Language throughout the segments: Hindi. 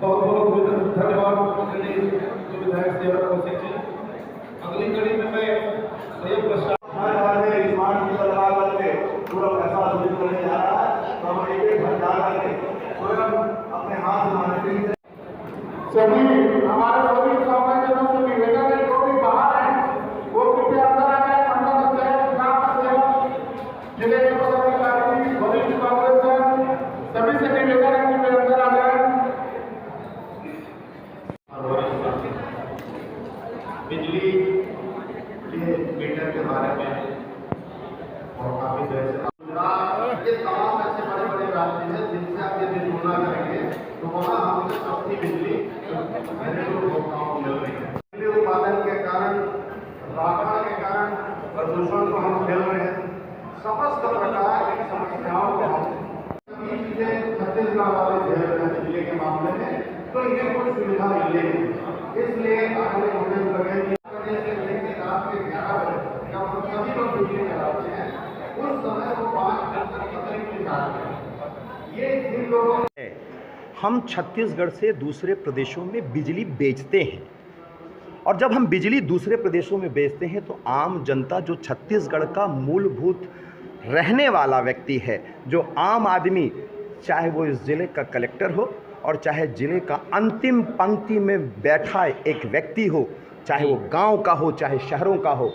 बहुत बहुत धन्यवाद विधायक सेवा कौशिक जी। अगली कड़ी में मैं संयुक्त प्रस्ताव स्मार्ट मीटर लगा करके पूरा पैसा वसूल करने जा रहा है, तो हम एक घर जा करके स्वयं अपने हाथ से सभी हमारे सभी समाजजनों से निवेदन है, जो भी बाहर है वो कृपया अंदर आ जाए। मंडल अध्यक्ष, ग्राम सेवक, जिले के पदाधिकारी, वरिष्ठ कांग्रेस सभी से निवेदन है कि वे अंदर आ जाए। बिजली के मीटर के बारे में और काफी देर से ये तमाम ऐसे बड़े बड़े राज्य हैं जिनसे आप यदि तुलना करेंगे तो वहाँ हमसे सस्ती बिजली घरेलू उपभोक्ताओं को मिल रही है। बिजली उत्पादन के कारण, राखण के कारण प्रदूषण को हम झेल रहे हैं। समस्त प्रकार की समस्याओं को हम चीजें छत्तीसगढ़ वाले झेल रहे हैं बिजली के मामले में, तो इन्हें कुछ सुविधा मिलेगी। इसलिए आगे मुझे लगे कि रात के 11 बजे जब हम सभी लोग बिजली चलाते हैं उस समय वो 5 ये जिन लोगों हम छत्तीसगढ़ से दूसरे प्रदेशों में बिजली बेचते हैं, और जब हम बिजली दूसरे प्रदेशों में बेचते हैं तो आम जनता, जो छत्तीसगढ़ का मूलभूत रहने वाला व्यक्ति है, जो आम आदमी, चाहे वो इस ज़िले का कलेक्टर हो और चाहे ज़िले का अंतिम पंक्ति में बैठा एक व्यक्ति हो, चाहे वो गांव का हो चाहे शहरों का हो,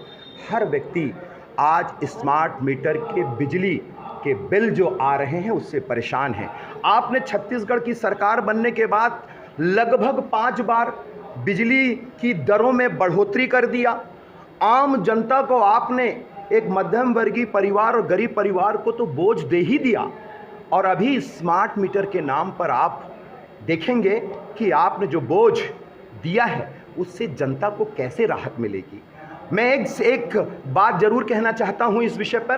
हर व्यक्ति आज स्मार्ट मीटर के बिजली के बिल जो आ रहे हैं उससे परेशान हैं। आपने छत्तीसगढ़ की सरकार बनने के बाद लगभग 5 बार बिजली की दरों में बढ़ोतरी कर दिया। आम जनता को आपने, एक मध्यम वर्गीय परिवार और गरीब परिवार को तो बोझ दे ही दिया, और अभी स्मार्ट मीटर के नाम पर आप देखेंगे कि आपने जो बोझ दिया है उससे जनता को कैसे राहत मिलेगी। मैं एक बात जरूर कहना चाहता हूं इस विषय पर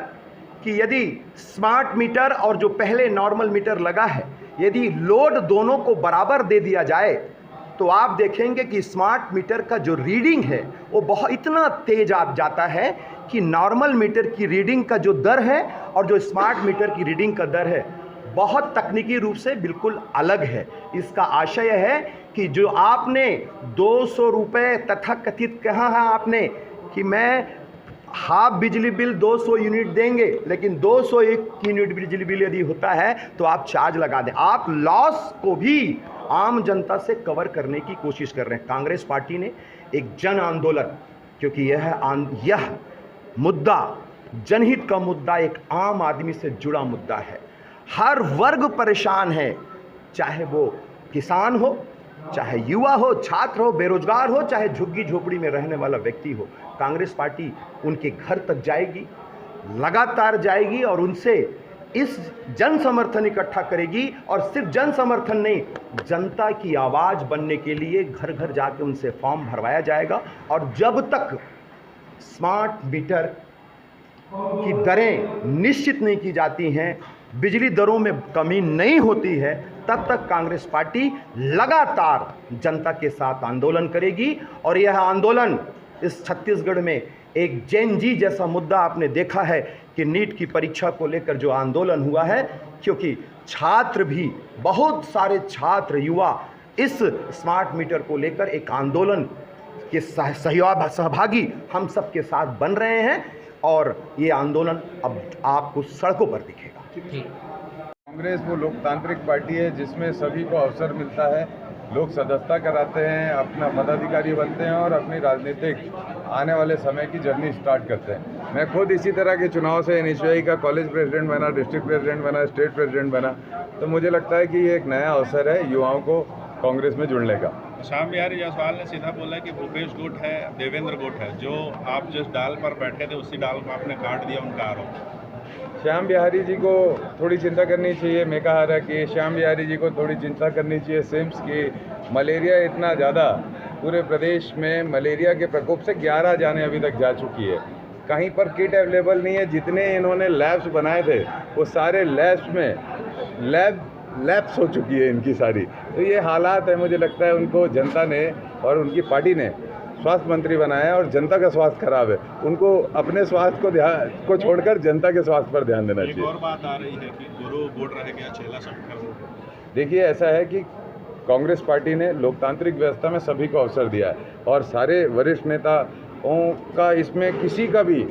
कि यदि स्मार्ट मीटर और जो पहले नॉर्मल मीटर लगा है, यदि लोड दोनों को बराबर दे दिया जाए तो आप देखेंगे कि स्मार्ट मीटर का जो रीडिंग है वो बहुत इतना तेज आ जाता है कि नॉर्मल मीटर की रीडिंग का जो दर है और जो स्मार्ट मीटर की रीडिंग का दर है बहुत तकनीकी रूप से बिल्कुल अलग है। इसका आशय है कि जो आपने 200 रुपये तथाकथित कहा है आपने कि मैं हाफ बिजली बिल 200 यूनिट देंगे, लेकिन 201 यूनिट बिजली बिल यदि होता है तो आप चार्ज लगा दें। आप लॉस को भी आम जनता से कवर करने की कोशिश कर रहे हैं। कांग्रेस पार्टी ने एक जन आंदोलन, क्योंकि यह मुद्दा जनहित का मुद्दा, एक आम आदमी से जुड़ा मुद्दा है, हर वर्ग परेशान है, चाहे वो किसान हो, चाहे युवा हो, छात्र हो, बेरोजगार हो, चाहे झुग्गी झोपड़ी में रहने वाला व्यक्ति हो। कांग्रेस पार्टी उनके घर तक जाएगी, लगातार जाएगी और उनसे इस जन समर्थन इकट्ठा करेगी, और सिर्फ जन समर्थन नहीं, जनता की आवाज़ बनने के लिए घर घर जाके उनसे फॉर्म भरवाया जाएगा। और जब तक स्मार्ट मीटर की दरें निश्चित नहीं की जाती हैं, बिजली दरों में कमी नहीं होती है, तब तक कांग्रेस पार्टी लगातार जनता के साथ आंदोलन करेगी। और यह आंदोलन इस छत्तीसगढ़ में एक जेन जी जैसा मुद्दा आपने देखा है कि नीट की परीक्षा को लेकर जो आंदोलन हुआ है, क्योंकि छात्र भी, बहुत सारे छात्र युवा इस स्मार्ट मीटर को लेकर एक आंदोलन के सहभागी हम सब के साथ बन रहे हैं, और ये आंदोलन अब आपको सड़कों पर दिखेगा। कांग्रेस वो लोकतांत्रिक पार्टी है जिसमें सभी को अवसर मिलता है, लोग सदस्यता कराते हैं, अपना पदाधिकारी बनते हैं और अपनी राजनीतिक आने वाले समय की जर्नी स्टार्ट करते हैं। मैं खुद इसी तरह के चुनाव से NHUI का कॉलेज प्रेसिडेंट बना, डिस्ट्रिक्ट प्रेसिडेंट बना, स्टेट प्रेसिडेंट बना, तो मुझे लगता है कि ये एक नया अवसर है युवाओं को कांग्रेस में जुड़ने का। श्याम बिहारी जायसवाल ने सीधा बोला कि भूपेश गोट है, देवेंद्र गोट है, जो आप जिस डाल पर बैठे थे उसी डाल को आपने काट दिया, उनका आरोप। श्याम बिहारी जी को थोड़ी चिंता करनी चाहिए। मैं कहा रहा कि श्याम बिहारी जी को थोड़ी चिंता करनी चाहिए सिम्स की। मलेरिया इतना ज़्यादा पूरे प्रदेश में, मलेरिया के प्रकोप से 11 जानें अभी तक जा चुकी है। कहीं पर किट अवेलेबल नहीं है। जितने इन्होंने लैब्स बनाए थे वो सारे लैब्स में लैप्स हो चुकी है इनकी सारी। तो ये हालात है, मुझे लगता है उनको जनता ने और उनकी पार्टी ने स्वास्थ्य मंत्री बनाया और जनता का स्वास्थ्य खराब है। उनको अपने स्वास्थ्य को छोड़कर जनता के स्वास्थ्य पर ध्यान देना चाहिए। एक और बात आ रही है कि गुरु गोट रह गया, चेला सब कर। देखिए, ऐसा है कि कांग्रेस पार्टी ने लोकतांत्रिक व्यवस्था में सभी को अवसर दिया है और सारे वरिष्ठ नेताओं का इसमें किसी का भी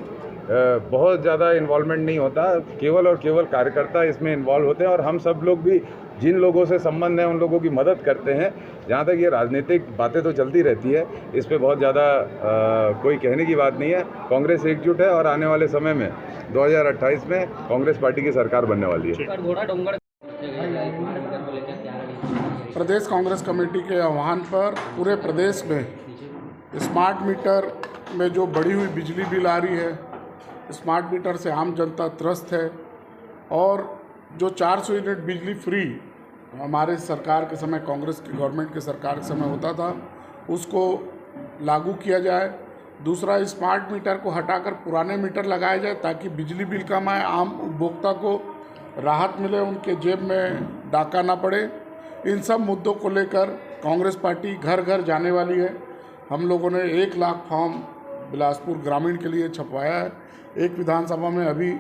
बहुत ज़्यादा इन्वॉल्वमेंट नहीं होता, केवल और केवल कार्यकर्ता इसमें इन्वॉल्व होते हैं और हम सब लोग भी जिन लोगों से संबंध है उन लोगों की मदद करते हैं। जहाँ तक ये राजनीतिक बातें तो चलती रहती है, इस पे बहुत ज़्यादा कोई कहने की बात नहीं है। कांग्रेस एकजुट है और आने वाले समय में 2028 में कांग्रेस पार्टी की सरकार बनने वाली है। प्रदेश कांग्रेस कमेटी के आह्वान पर पूरे प्रदेश में स्मार्ट मीटर में जो बढ़ी हुई बिजली बिल आ रही है, स्मार्ट मीटर से आम जनता त्रस्त है और जो 400 यूनिट बिजली फ्री हमारे सरकार के समय, कांग्रेस की गवर्नमेंट के सरकार के समय होता था, उसको लागू किया जाए। दूसरा, स्मार्ट मीटर को हटाकर पुराने मीटर लगाए जाए ताकि बिजली बिल कम आए, आम उपभोक्ता को राहत मिले, उनके जेब में डाका ना पड़े। इन सब मुद्दों को लेकर कांग्रेस पार्टी घर घर जाने वाली है। हम लोगों ने 1 लाख फॉर्म बिलासपुर ग्रामीण के लिए छपवाया है। एक विधानसभा में अभी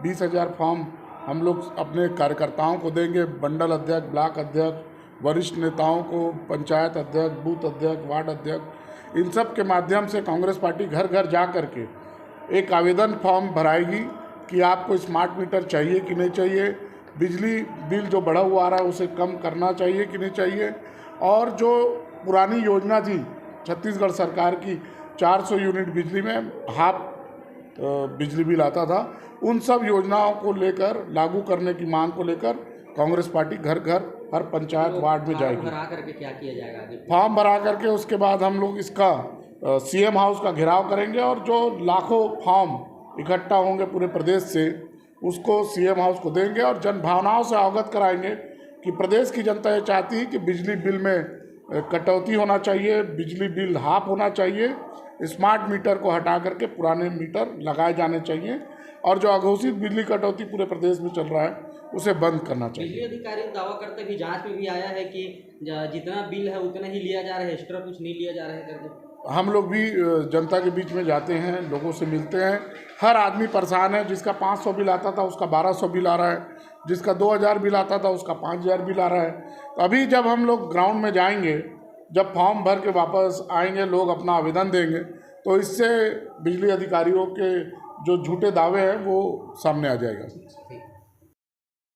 20,000 फॉर्म हम लोग अपने कार्यकर्ताओं को देंगे, मंडल अध्यक्ष, ब्लॉक अध्यक्ष, वरिष्ठ नेताओं को, पंचायत अध्यक्ष, बूथ अध्यक्ष, वार्ड अध्यक्ष, इन सब के माध्यम से कांग्रेस पार्टी घर घर जा कर के एक आवेदन फॉर्म भराएगी कि आपको स्मार्ट मीटर चाहिए कि नहीं चाहिए, बिजली बिल जो बढ़ा हुआ आ रहा है उसे कम करना चाहिए कि नहीं चाहिए, और जो पुरानी योजना थी छत्तीसगढ़ सरकार की 400 यूनिट बिजली में हाफ बिजली बिल आता था, उन सब योजनाओं को लेकर लागू करने की मांग को लेकर कांग्रेस पार्टी घर घर हर पंचायत वार्ड में जाएगी। भरा करके क्या किया जाएगा आगे? फॉर्म भरा करके उसके बाद हम लोग इसका सीएम हाउस का घेराव करेंगे और जो लाखों फॉर्म इकट्ठा होंगे पूरे प्रदेश से उसको सीएम हाउस को देंगे और जन भावनाओं से अवगत कराएंगे कि प्रदेश की जनता ये चाहती है कि बिजली बिल में कटौती होना चाहिए, बिजली बिल हाफ होना चाहिए, स्मार्ट मीटर को हटा करके पुराने मीटर लगाए जाने चाहिए और जो अघोषित बिजली कटौती पूरे प्रदेश में चल रहा है उसे बंद करना चाहिए। बिजली अधिकारी दावा करते भी जांच में भी आया है कि जितना बिल है उतना ही लिया जा रहा है, एक्स्ट्रा कुछ नहीं लिया जा रहा है करके। हम लोग भी जनता के बीच में जाते हैं, लोगों से मिलते हैं, हर आदमी परेशान है। जिसका 500 बिल आता था उसका 1200 बिल आ रहा है, जिसका 2000 बिल आता था उसका 5000 बिल आ रहा है। तो अभी जब हम लोग ग्राउंड में जाएंगे, जब फॉर्म भर के वापस आएंगे, लोग अपना आवेदन देंगे, तो इससे बिजली अधिकारियों के जो झूठे दावे हैं वो सामने आ जाएगा।